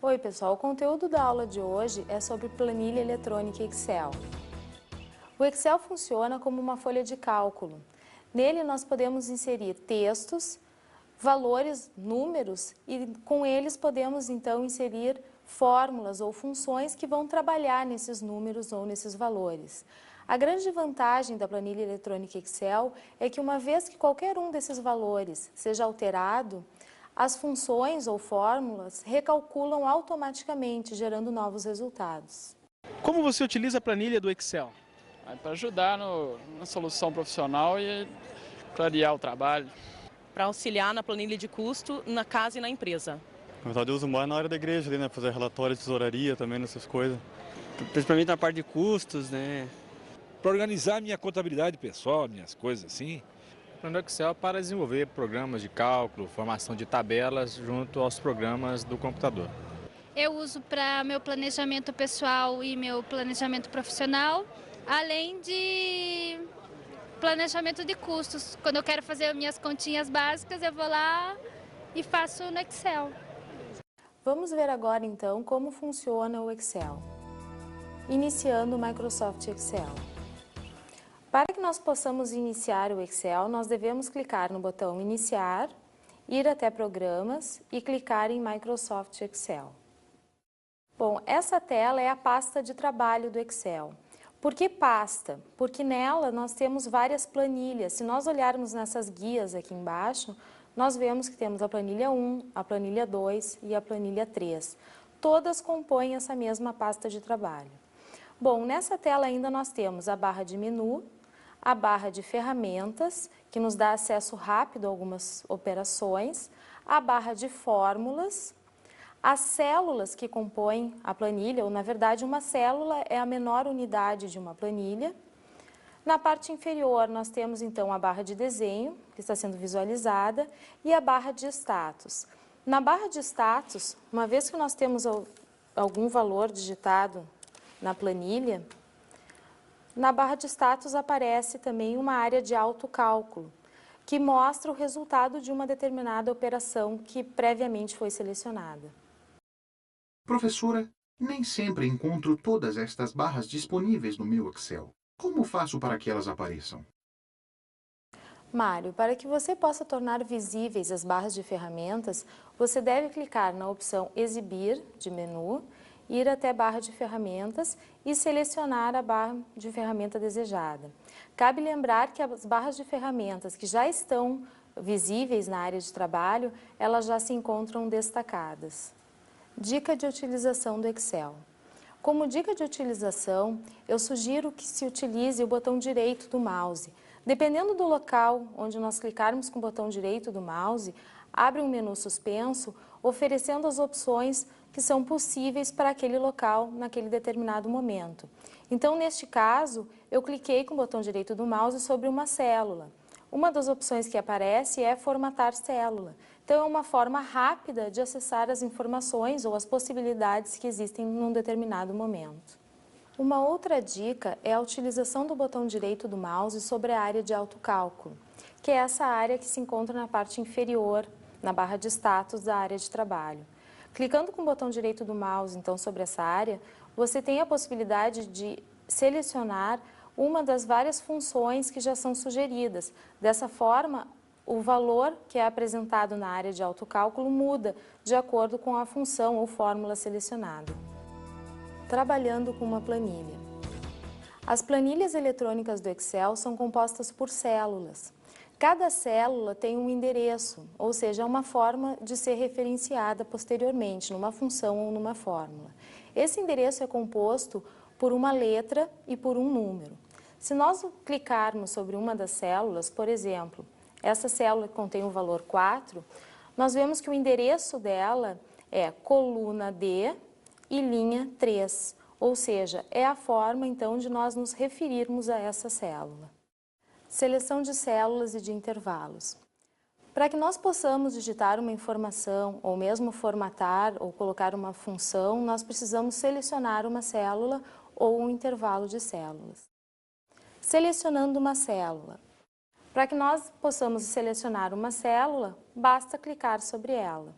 Oi pessoal, o conteúdo da aula de hoje é sobre planilha eletrônica Excel. O Excel funciona como uma folha de cálculo. Nele nós podemos inserir textos, valores, números e com eles podemos então inserir fórmulas ou funções que vão trabalhar nesses números ou nesses valores. A grande vantagem da planilha eletrônica Excel é que uma vez que qualquer um desses valores seja alterado, as funções ou fórmulas recalculam automaticamente, gerando novos resultados. Como você utiliza a planilha do Excel? Para ajudar na solução profissional e clarear o trabalho. Para auxiliar na planilha de custo na casa e na empresa. Na verdade, eu uso mais na área da igreja, ali, né? Fazer relatório de tesouraria também, nessas coisas. Principalmente na parte de custos, né? Para organizar minha contabilidade pessoal, minhas coisas assim. No Excel para desenvolver programas de cálculo, formação de tabelas junto aos programas do computador. Eu uso para meu planejamento pessoal e meu planejamento profissional, além de planejamento de custos. Quando eu quero fazer minhas continhas básicas, eu vou lá e faço no Excel. Vamos ver agora então como funciona o Excel. Iniciando o Microsoft Excel. Para que nós possamos iniciar o Excel, nós devemos clicar no botão Iniciar, ir até Programas e clicar em Microsoft Excel. Bom, essa tela é a pasta de trabalho do Excel. Por que pasta? Porque nela nós temos várias planilhas. Se nós olharmos nessas guias aqui embaixo, nós vemos que temos a planilha 1, a planilha 2 e a planilha 3. Todas compõem essa mesma pasta de trabalho. Bom, nessa tela ainda nós temos a barra de menu, a barra de ferramentas, que nos dá acesso rápido a algumas operações, a barra de fórmulas, as células que compõem a planilha, ou na verdade uma célula é a menor unidade de uma planilha. Na parte inferior nós temos então a barra de desenho, que está sendo visualizada, e a barra de status. Na barra de status, uma vez que nós temos algum valor digitado na planilha, na barra de status aparece também uma área de autocálculo, que mostra o resultado de uma determinada operação que previamente foi selecionada. Professora, nem sempre encontro todas estas barras disponíveis no meu Excel. Como faço para que elas apareçam? Mário, para que você possa tornar visíveis as barras de ferramentas, você deve clicar na opção Exibir, de menu, ir até barra de ferramentas e selecionar a barra de ferramenta desejada. Cabe lembrar que as barras de ferramentas que já estão visíveis na área de trabalho, elas já se encontram destacadas. Dica de utilização do Excel. Como dica de utilização, eu sugiro que se utilize o botão direito do mouse. Dependendo do local onde nós clicarmos com o botão direito do mouse, abre um menu suspenso, oferecendo as opções que são possíveis para aquele local naquele determinado momento. Então, neste caso, eu cliquei com o botão direito do mouse sobre uma célula. Uma das opções que aparece é formatar célula. Então, é uma forma rápida de acessar as informações ou as possibilidades que existem num determinado momento. Uma outra dica é a utilização do botão direito do mouse sobre a área de autocálculo, que é essa área que se encontra na parte inferior, na barra de status da área de trabalho. Clicando com o botão direito do mouse, então, sobre essa área, você tem a possibilidade de selecionar uma das várias funções que já são sugeridas. Dessa forma, o valor que é apresentado na área de autocálculo muda de acordo com a função ou fórmula selecionada. Trabalhando com uma planilha. As planilhas eletrônicas do Excel são compostas por células. Cada célula tem um endereço, ou seja, uma forma de ser referenciada posteriormente, numa função ou numa fórmula. Esse endereço é composto por uma letra e por um número. Se nós clicarmos sobre uma das células, por exemplo, essa célula que contém o valor 4, nós vemos que o endereço dela é coluna D e linha 3, ou seja, é a forma então de nós nos referirmos a essa célula. Seleção de células e de intervalos. Para que nós possamos digitar uma informação ou mesmo formatar ou colocar uma função, nós precisamos selecionar uma célula ou um intervalo de células. Selecionando uma célula. Para que nós possamos selecionar uma célula, basta clicar sobre ela.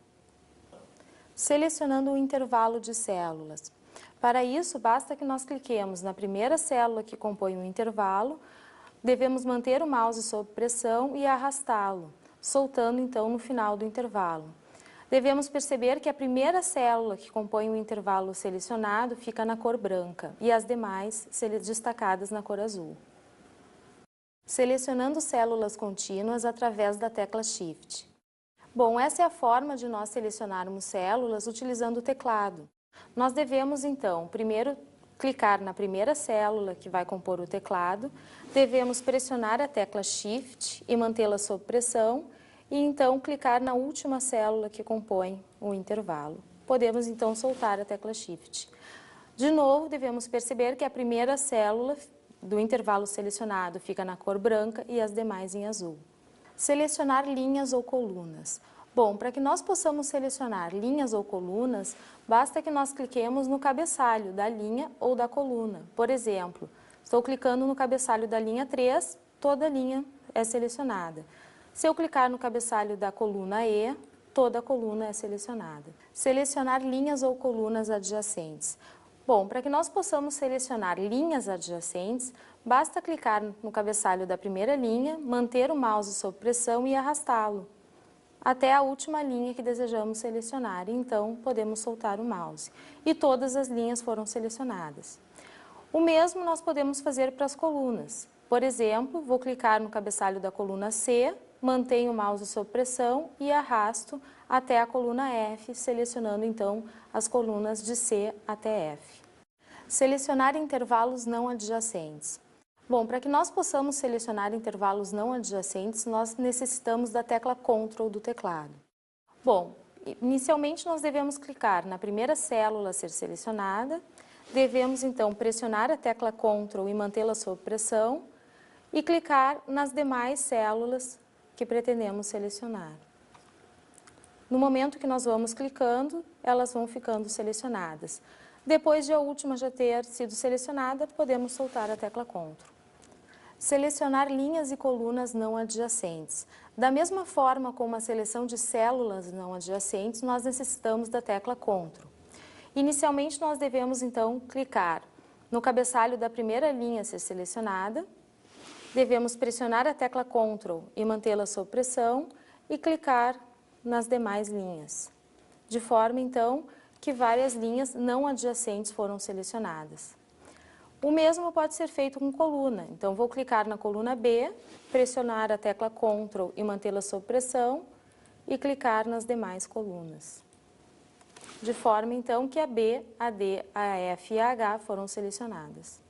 Selecionando o intervalo de células. Para isso, basta que nós cliquemos na primeira célula que compõe o intervalo, devemos manter o mouse sob pressão e arrastá-lo, soltando então no final do intervalo. Devemos perceber que a primeira célula que compõe o intervalo selecionado fica na cor branca e as demais destacadas na cor azul. Selecionando células contínuas através da tecla Shift. Bom, essa é a forma de nós selecionarmos células utilizando o teclado. Nós devemos, então, primeiro clicar na primeira célula que vai compor o teclado, devemos pressionar a tecla Shift e mantê-la sob pressão e, então, clicar na última célula que compõe o intervalo. Podemos, então, soltar a tecla Shift. De novo, devemos perceber que a primeira célula do intervalo selecionado fica na cor branca e as demais em azul. Selecionar linhas ou colunas. Bom, para que nós possamos selecionar linhas ou colunas, basta que nós cliquemos no cabeçalho da linha ou da coluna. Por exemplo, estou clicando no cabeçalho da linha 3, toda a linha é selecionada. Se eu clicar no cabeçalho da coluna E, toda a coluna é selecionada. Selecionar linhas ou colunas adjacentes. Bom, para que nós possamos selecionar linhas adjacentes, basta clicar no cabeçalho da primeira linha, manter o mouse sob pressão e arrastá-lo até a última linha que desejamos selecionar, e então podemos soltar o mouse. E todas as linhas foram selecionadas. O mesmo nós podemos fazer para as colunas. Por exemplo, vou clicar no cabeçalho da coluna C, mantenho o mouse sob pressão e arrasto até a coluna F, selecionando então as colunas de C até F. Selecionar intervalos não adjacentes. Bom, para que nós possamos selecionar intervalos não adjacentes, nós necessitamos da tecla Ctrl do teclado. Bom, inicialmente nós devemos clicar na primeira célula a ser selecionada, devemos então pressionar a tecla Ctrl e mantê-la sob pressão e clicar nas demais células que pretendemos selecionar. No momento que nós vamos clicando, elas vão ficando selecionadas. Depois de a última já ter sido selecionada, podemos soltar a tecla Ctrl. Selecionar linhas e colunas não adjacentes. Da mesma forma como a seleção de células não adjacentes, nós necessitamos da tecla Ctrl. Inicialmente, nós devemos, então, clicar no cabeçalho da primeira linha a ser selecionada, devemos pressionar a tecla Ctrl e mantê-la sob pressão e clicar nas demais linhas, de forma, então, que várias linhas não adjacentes foram selecionadas. O mesmo pode ser feito com coluna, então vou clicar na coluna B, pressionar a tecla Ctrl e mantê-la sob pressão e clicar nas demais colunas. De forma, então, que a B, a D, a F e a H foram selecionadas.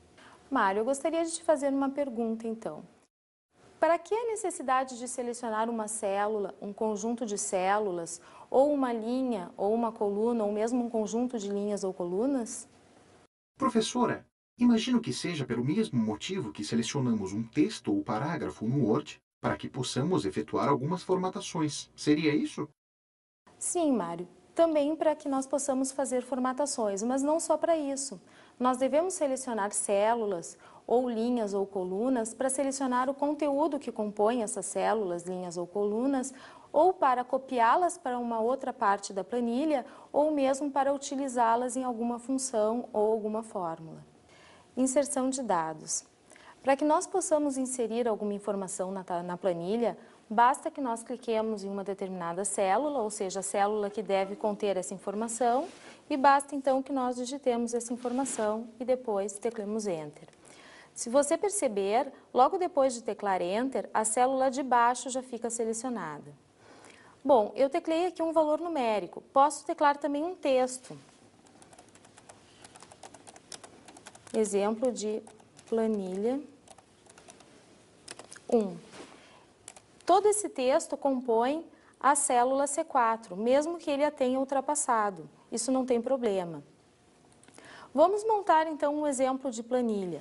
Mário, eu gostaria de te fazer uma pergunta, então. Para que a necessidade de selecionar uma célula, um conjunto de células, ou uma linha, ou uma coluna, ou mesmo um conjunto de linhas ou colunas? Professora, imagino que seja pelo mesmo motivo que selecionamos um texto ou parágrafo no Word para que possamos efetuar algumas formatações. Seria isso? Sim, Mário. Também para que nós possamos fazer formatações, mas não só para isso. Nós devemos selecionar células ou linhas ou colunas para selecionar o conteúdo que compõe essas células, linhas ou colunas, ou para copiá-las para uma outra parte da planilha, ou mesmo para utilizá-las em alguma função ou alguma fórmula. Inserção de dados. Para que nós possamos inserir alguma informação na planilha, basta que nós cliquemos em uma determinada célula, ou seja, a célula que deve conter essa informação, e basta então que nós digitemos essa informação e depois teclemos Enter. Se você perceber, logo depois de teclar Enter, a célula de baixo já fica selecionada. Bom, eu teclei aqui um valor numérico, posso teclar também um texto. Exemplo de planilha 1. Todo esse texto compõe a célula C4, mesmo que ele a tenha ultrapassado. Isso não tem problema. Vamos montar então um exemplo de planilha.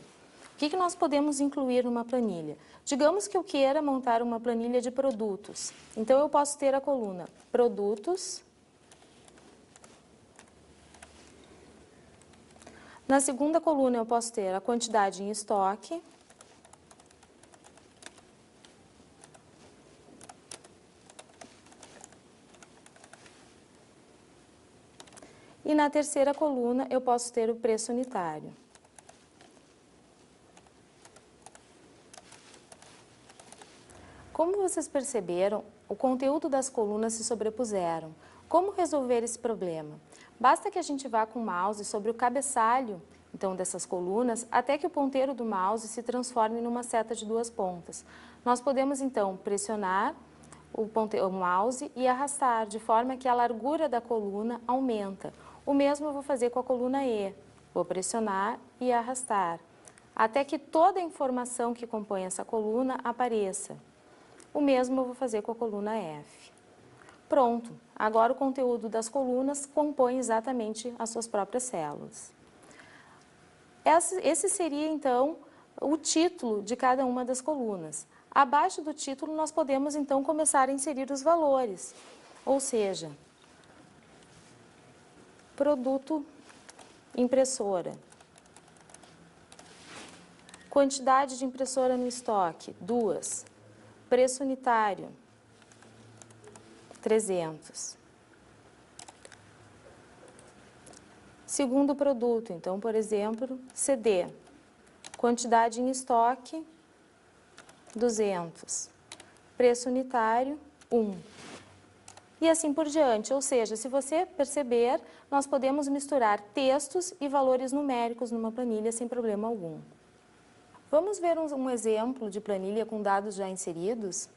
O que nós podemos incluir numa planilha? Digamos que eu queira montar uma planilha de produtos. Então eu posso ter a coluna Produtos. Na segunda coluna eu posso ter a quantidade em estoque. na terceira coluna eu posso ter o preço unitário. Como vocês perceberam, o conteúdo das colunas se sobrepuseram. Como resolver esse problema? Basta que a gente vá com o mouse sobre o cabeçalho, então, dessas colunas, até que o ponteiro do mouse se transforme numa seta de 2 pontas. Nós podemos, então, pressionar o mouse e arrastar, de forma que a largura da coluna aumenta. O mesmo eu vou fazer com a coluna E. Vou pressionar e arrastar, até que toda a informação que compõe essa coluna apareça. O mesmo eu vou fazer com a coluna F. Pronto, agora o conteúdo das colunas compõe exatamente as suas próprias células. Esse seria, então, o título de cada uma das colunas. Abaixo do título, nós podemos, então, começar a inserir os valores, ou seja, produto impressora, quantidade de impressora no estoque, 2, preço unitário, 300. Segundo produto, então, por exemplo, CD, quantidade em estoque, 200, preço unitário, 1. E assim por diante, ou seja, se você perceber, nós podemos misturar textos e valores numéricos numa planilha sem problema algum. Vamos ver um exemplo de planilha com dados já inseridos?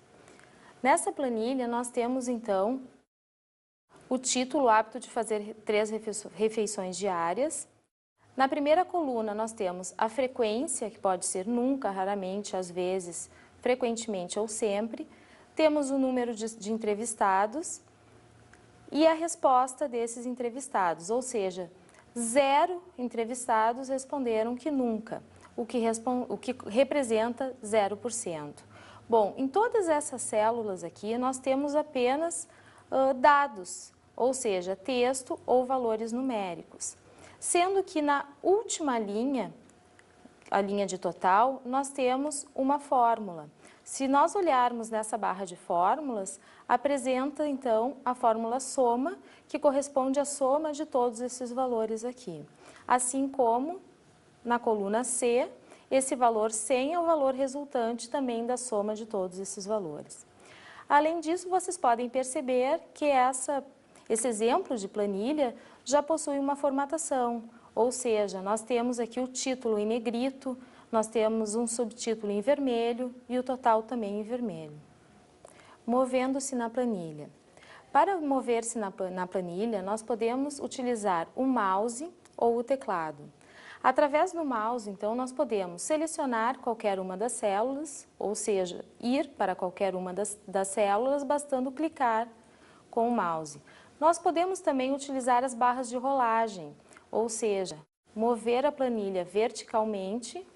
Nessa planilha, nós temos, então, o título apto de fazer 3 refeições diárias. Na primeira coluna, nós temos a frequência, que pode ser nunca, raramente, às vezes, frequentemente ou sempre. Temos o número de entrevistados e a resposta desses entrevistados, ou seja, 0 entrevistados responderam que nunca, o que representa 0%. Bom, em todas essas células aqui, nós temos apenas dados, ou seja, texto ou valores numéricos. Sendo que na última linha, a linha de total, nós temos uma fórmula. Se nós olharmos nessa barra de fórmulas, apresenta então a fórmula soma, que corresponde à soma de todos esses valores aqui. Assim como na coluna C, esse valor 100 é o valor resultante também da soma de todos esses valores. Além disso, vocês podem perceber que esse exemplo de planilha já possui uma formatação, ou seja, nós temos aqui o título em negrito, nós temos um subtítulo em vermelho e o total também em vermelho. Movendo-se na planilha. Para mover-se na planilha, nós podemos utilizar o mouse ou o teclado. Através do mouse, então, nós podemos selecionar qualquer uma das células, ou seja, ir para qualquer uma das células, bastando clicar com o mouse. Nós podemos também utilizar as barras de rolagem, ou seja, mover a planilha verticalmente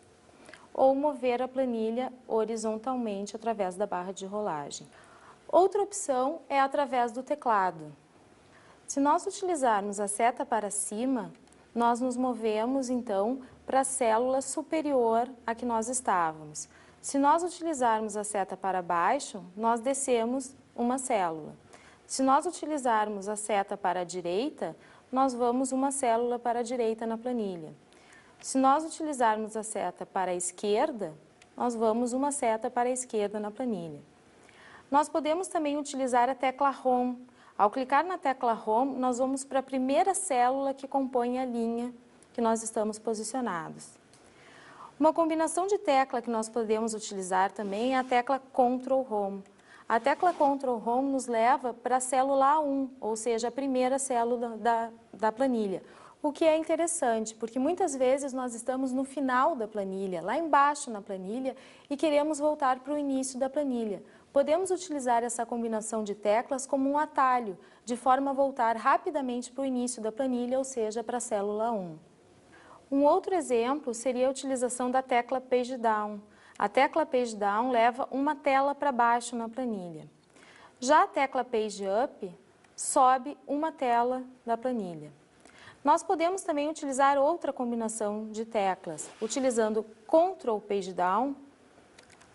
ou mover a planilha horizontalmente através da barra de rolagem. Outra opção é através do teclado. Se nós utilizarmos a seta para cima, nós nos movemos, então, para a célula superior a que nós estávamos. Se nós utilizarmos a seta para baixo, nós descemos uma célula. Se nós utilizarmos a seta para a direita, nós vamos uma célula para a direita na planilha. Se nós utilizarmos a seta para a esquerda, nós vamos uma seta para a esquerda na planilha. Nós podemos também utilizar a tecla Home. Ao clicar na tecla Home, nós vamos para a primeira célula que compõe a linha que nós estamos posicionados. Uma combinação de tecla que nós podemos utilizar também é a tecla Ctrl Home. A tecla Ctrl Home nos leva para a célula A1, ou seja, a primeira célula da planilha. O que é interessante, porque muitas vezes nós estamos no final da planilha, lá embaixo na planilha, e queremos voltar para o início da planilha. Podemos utilizar essa combinação de teclas como um atalho, de forma a voltar rapidamente para o início da planilha, ou seja, para a célula 1. Um outro exemplo seria a utilização da tecla Page Down. A tecla Page Down leva uma tela para baixo na planilha. Já a tecla Page Up sobe uma tela da planilha. Nós podemos também utilizar outra combinação de teclas. Utilizando Ctrl Page Down,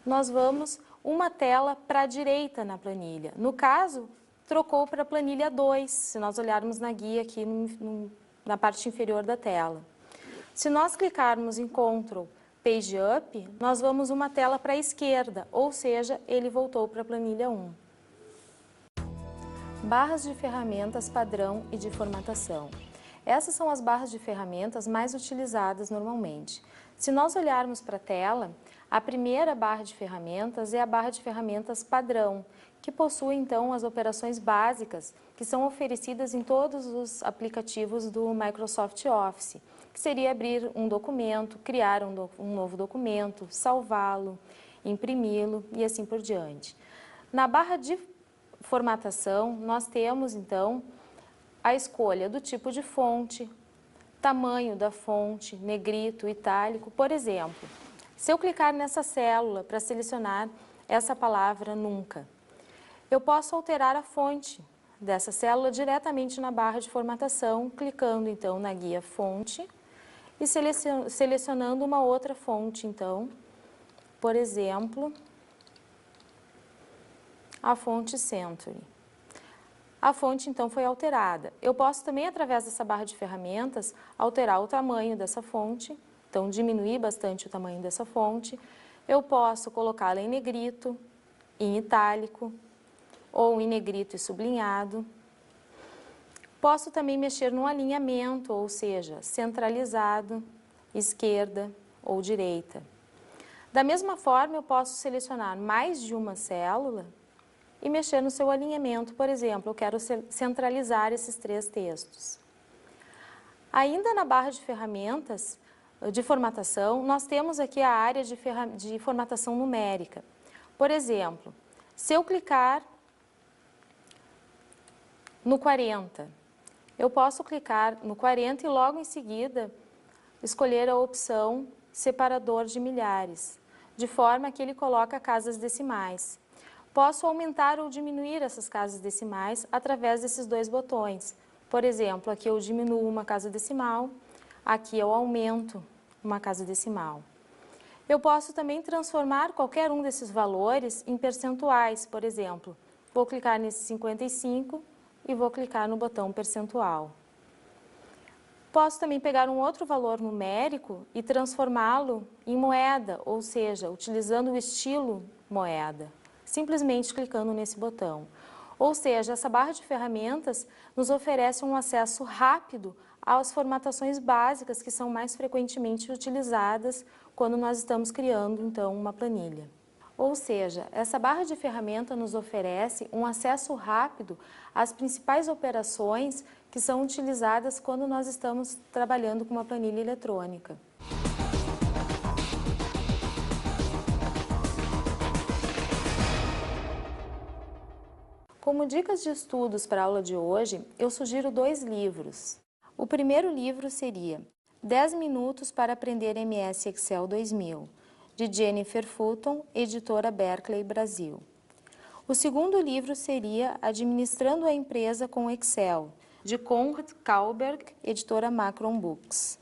nós vamos uma tela para a direita na planilha. No caso, trocou para a planilha 2, se nós olharmos na guia aqui na parte inferior da tela. Se nós clicarmos em Ctrl Page Up, nós vamos uma tela para a esquerda, ou seja, ele voltou para a planilha 1. Barras de ferramentas padrão e de formatação. Essas são as barras de ferramentas mais utilizadas normalmente. Se nós olharmos para a tela, a primeira barra de ferramentas é a barra de ferramentas padrão, que possui então as operações básicas que são oferecidas em todos os aplicativos do Microsoft Office, que seria abrir um documento, criar um novo documento, salvá-lo, imprimi-lo e assim por diante. Na barra de formatação, nós temos então a escolha do tipo de fonte, tamanho da fonte, negrito, itálico, por exemplo. Se eu clicar nessa célula para selecionar essa palavra nunca, eu posso alterar a fonte dessa célula diretamente na barra de formatação, clicando então na guia fonte e selecionando uma outra fonte, então, por exemplo, a fonte Century. A fonte então foi alterada. Eu posso também, através dessa barra de ferramentas, alterar o tamanho dessa fonte, então diminuir bastante o tamanho dessa fonte. Eu posso colocá-la em negrito, em itálico, ou em negrito e sublinhado. Posso também mexer no alinhamento, ou seja, centralizado, esquerda ou direita. Da mesma forma, eu posso selecionar mais de uma célula e mexer no seu alinhamento. Por exemplo, eu quero centralizar esses 3 textos. Ainda na barra de ferramentas de formatação, nós temos aqui a área de formatação numérica. Por exemplo, se eu clicar no 40, eu posso clicar no 40 e logo em seguida escolher a opção separador de milhares, de forma que ele coloca casas decimais. Posso aumentar ou diminuir essas casas decimais através desses 2 botões. Por exemplo, aqui eu diminuo uma casa decimal, aqui eu aumento uma casa decimal. Eu posso também transformar qualquer um desses valores em percentuais. Por exemplo, vou clicar nesse 55 e vou clicar no botão percentual. Posso também pegar um outro valor numérico e transformá-lo em moeda, ou seja, utilizando o estilo moeda, simplesmente clicando nesse botão. Ou seja, essa barra de ferramentas nos oferece um acesso rápido às formatações básicas que são mais frequentemente utilizadas quando nós estamos criando, então, uma planilha. Ou seja, essa barra de ferramenta nos oferece um acesso rápido às principais operações que são utilizadas quando nós estamos trabalhando com uma planilha eletrônica. Como dicas de estudos para a aula de hoje, eu sugiro 2 livros. O primeiro livro seria 10 minutos para aprender MS Excel 2000, de Jennifer Fulton, editora Berkeley Brasil. O segundo livro seria Administrando a Empresa com Excel, de Conrad Kahlberg, editora Macron Books.